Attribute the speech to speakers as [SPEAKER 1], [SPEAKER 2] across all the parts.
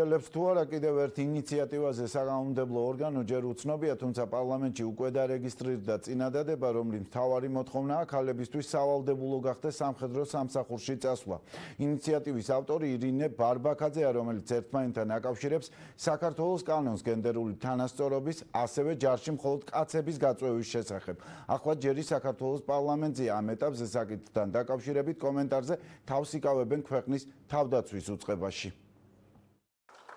[SPEAKER 1] შეელებს თუ არა კიდევ ერთ ინიციატივაზე საკანონმდებლო ორგანო ჯერ უცნობია, თუმცა პარლამენტში უკვე დარეგისტრირდა წინადადება, რომლის მთავარი მოთხოვნაა ქალებისთვის სავალდებულო გახდეს სამხედრო სამსახურში წასვლა. ინიციატივის ავტორი ირინე ბარბაქაძეა, რომელიც ერთმანეთთან აკავშირებს საქართველოს კანონს გენდერული თანასწორობის, ასევე ჯარში მხოლოდ კაცების გაწვევის შესახებ. ახლა ჯერი საქართველოს პარლამენტზე ამ ეტაპზე საკითხთან დაკავშირებით კომენტარზე თავს იკავებენ ქვეყნის თავდაცვის უწყებაში.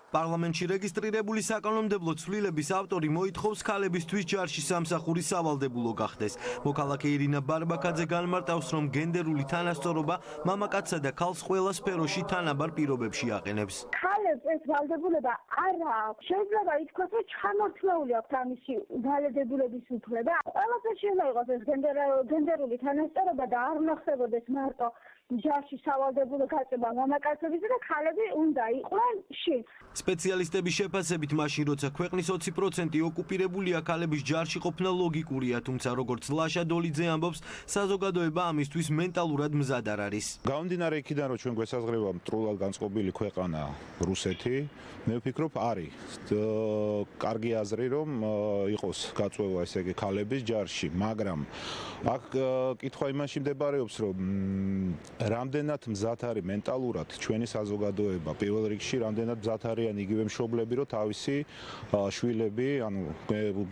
[SPEAKER 2] პარლამენტში რეგისტრირებული საკანონმდებლო ცვლილების ავტორი მოითხოვს ქალებისთვის ჯარში სამსახური სავალდებულო გახდეს. მოქალაქე ირინა ბარბაქაძე განმარტავს, რომ გენდერული თანასწორობა მამაკაცსა და ქალს ყველა სფეროში თანაბარ პირობებში აყენებს.
[SPEAKER 3] ქალებს ეს ვალდებულება არ აქვს. შეიძლება ითქვას, რომ ჩამორთმეული აქვს ამისი ვალდებულების უფლება. ყველაფერში უნდა იყოს ეს გენდერული თანასწორობა და არ უნდა ხდებოდეს მარტო ჯარში სავალდებულო გაწება მამაკაცების და ქალები უნდა იყვნენ შინ.
[SPEAKER 2] სპეციალისტების შეფასებით მაშინ როცა ქვეყნის 20% ოკუპირებულია ქალების ჯარში ყოფნა ლოგიკურია, თუმცა როგორც ლაშა დოლიძე ამბობს, საზოგადოება ამისთვის მენტალურად მზად არ არის.
[SPEAKER 4] გამომდინარე იქიდან, რომ ჩვენ გვესაზღვრება მტრულად განწყობილი ქვეყანა რუსეთი, მე ვფიქრობ არის კარგი აზრი, რომ იყოს გაწვევა ესე იგი ქალების ჯარში, მაგრამ აქ კითხვა იმაში მდებარეობს, რომ რამდენად მზად არის მენტალურად ჩვენი საზოგადოება, პირველ რიგში რამდენად მზად არიან იგივე მშობლები, რომ თავისი შვილები, ანუ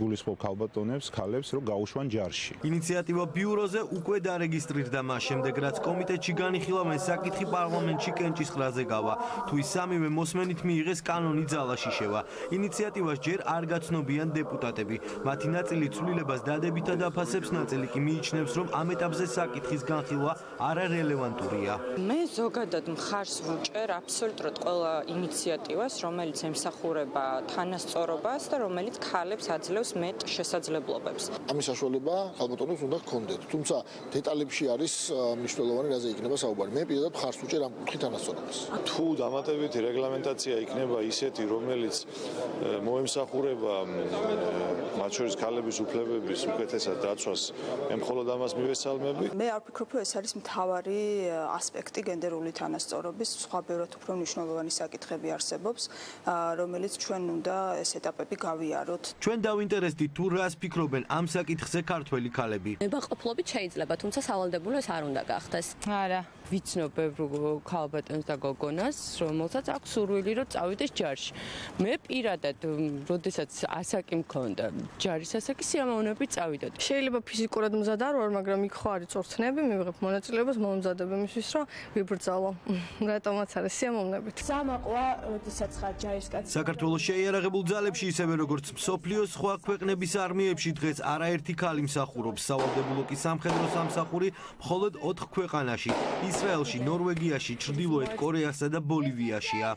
[SPEAKER 4] გულისხმობ ქალბატონებს, ქალებს, რომ გაუშვან ჯარში.
[SPEAKER 2] ინიციატივა ბიუროზე უკვე დარეგისტრირდა მას შემდეგ, რაც კომიტეტში განიხილავენ საკითხი პარლამენტში კენჭისყრაზე გავა. თუ ის სამივე მოსმენით მიიღეს კანონი ძალაში შევა. ინიციატივას ჯერ არ გაცნობიან დეპუტატები. მათი ნაწილი ცვლილებას დადებითად აფასებს, ნაწილი კი მიიჩნევს, რომ ამ ეტაპზე საკითხის განხილვა არარელევანტურია.
[SPEAKER 5] მე ზოგადად მხარს ვუჭერ აბსოლუტურად ყველა ინიციატივას, რომელიც ემსახურება თანასწორობას და რომელიც ქალებს აძლევს მეტ შესაძლებლობებს.
[SPEAKER 6] ამის საშუალება ქალბატონებს უნდა ჰქონდეთ, თუმცა დეტალებში არის მნიშვნელოვანი, რაზე იქნება საუბარი. მე პირადად მხარს ვუჭერ ამ კუთხით თანასწორობას.
[SPEAKER 7] თუ დამატებითი რეგლამენტაცია იქნება ისეთი, რომელიც მოემსახურება მათ შორის ქალების უფლებების უკეთესად დაცვას, მე მხოლოდ ამას მივესალმები.
[SPEAKER 8] მე არ ვფიქრობ, რომ ეს არის მთავარი ასპექტი გენდერული თანასწორობის, სხვა ბევრად უფრო მნიშვნელოვანი საკითხები არსებობს, რომელიც ჩვენ უნდა ეს ეტაპები გავიაროთ.
[SPEAKER 2] ჩვენ დავინტერესდით თუ რას ფიქრობენ ამ საკითხზე ქართველი ქალები.
[SPEAKER 9] მებაყოფლობით შეიძლება, თუმცა სავალდებულო ეს არ უნდა გახდეს.
[SPEAKER 10] არა, ვიცნობ ბევრ ქალბატონს და გოგონას, რომელსაც აქვს სურვილი, რომ წავიდეს ჯარში. მე პირადად, როდესაც ასაკი მქონდა, ჯარის ასაკი სიამოვნებით წავიდოდი.
[SPEAKER 8] შეიძლება ფიზიკურად მზად არ ვარ, მაგრამ იქ ხო არის წორთნები, მივიღებ მონაწილეობას, მომზადებ იმისთვის, რომ ვიბრძოლო. რატომაც არა სიამოვნებით.
[SPEAKER 11] სამაყვა, როდესაც ხარ ჯარისკაცი.
[SPEAKER 2] საქართველოს შეიარაღებულ ძალებში, ისევე როგორც მსოფლიოს სხვა ქვეყნების არმიებში დღეს არაერთი ქალი მსახურობს. სავალდებულო კი სამხედრო სამსახური მხოლოდ 4 ქვეყანაში: ისრაელში, ნორვეგიაში, ჩრდილოეთ კორეასა და ბოლივიაშია.